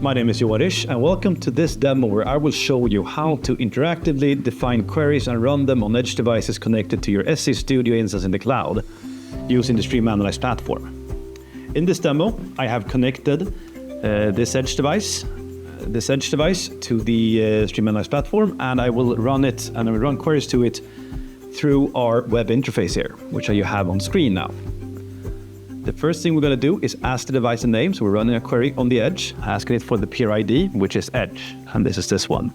my name is Johan Risch, and welcome to this demo where I will show you how to interactively define queries and run them on edge devices connected to your SC Studio instance in the cloud using the Stream Analyze platform. In this demo, I have connected this edge device to the Stream Analyze platform, and I will run it and I will run queries to it through our web interface here, which you have on screen now. The first thing we're going to do is ask the device a name. So we're running a query on the edge, asking it for the peer ID, which is edge, and this is this one.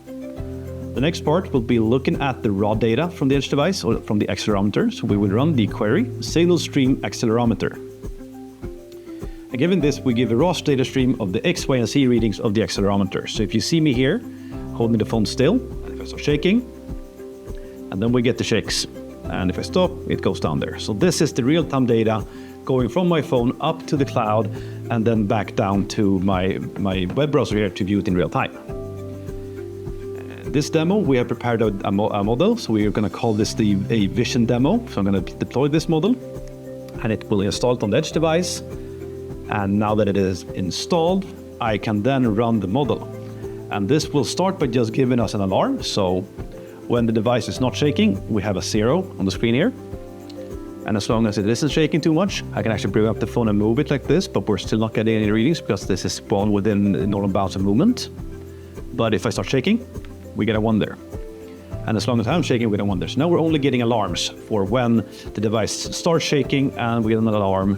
The next part will be looking at the raw data from the edge device or from the accelerometer. So we will run the query signal stream accelerometer. And given this, we give a raw data stream of the X, Y, and Z readings of the accelerometer. So if you see me here, holding the phone still, and if I start shaking, and then we get the shakes. And if I stop, it goes down there. So this is the real-time data going from my phone up to the cloud and then back down to my web browser here to view it in real time. This demo, we have prepared a model, so we are going to call this a vision demo. So I'm going to deploy this model, and it will install it on the edge device. And now that it is installed, I can then run the model. And this will start by just giving us an alarm. So when the device is not shaking, we have a 0 on the screen here. And as long as it isn't shaking too much, I can actually bring up the phone and move it like this, but we're still not getting any readings because this is spawned within the normal bounds of movement. But if I start shaking, we get a 1 there. And as long as I'm shaking, we get a 1 there. So now we're only getting alarms for when the device starts shaking, and we get an alarm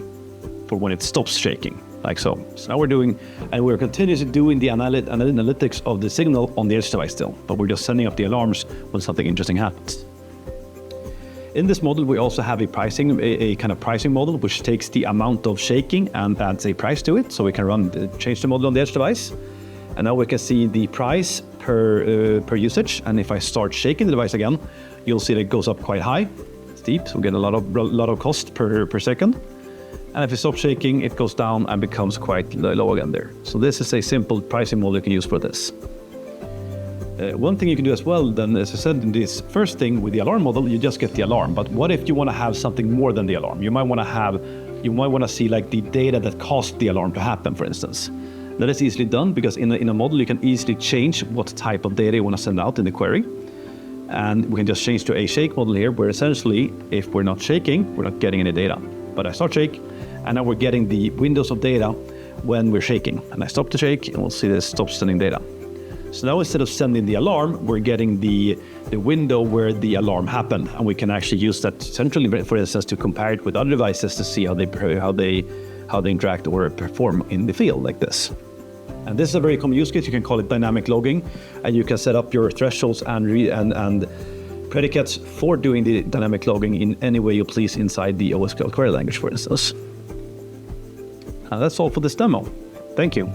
for when it stops shaking, like so. So now we're continuously doing the analytics of the signal on the edge device still, but we're just sending up the alarms when something interesting happens. In this model, we also have a kind of pricing model, which takes the amount of shaking and adds a price to it. So we can change the model on the edge device. And now we can see the price per usage. And if I start shaking the device again, you'll see that it goes up quite high, steep. So we get a lot of cost per second. And if I stop shaking, it goes down and becomes quite low again there. So this is a simple pricing model you can use for this. One thing you can do as well, then, as I said in this first thing with the alarm model, you just get the alarm. But what if you want to have something more than the alarm? You might want to see like the data that caused the alarm to happen, for instance. That is easily done because in a model you can easily change what type of data you want to send out in the query. And we can just change to a shake model here, where essentially if we're not shaking, we're not getting any data. But I start shake, and now we're getting the windows of data when we're shaking. And I stop the shake, and we'll see this stop sending data. So now instead of sending the alarm, we're getting the window where the alarm happened, and we can actually use that centrally, for instance, to compare it with other devices to see how they interact or perform in the field like this. And this is a very common use case. You can call it dynamic logging, and you can set up your thresholds and predicates for doing the dynamic logging in any way you please inside the OSQL query language, for instance. And that's all for this demo. Thank you.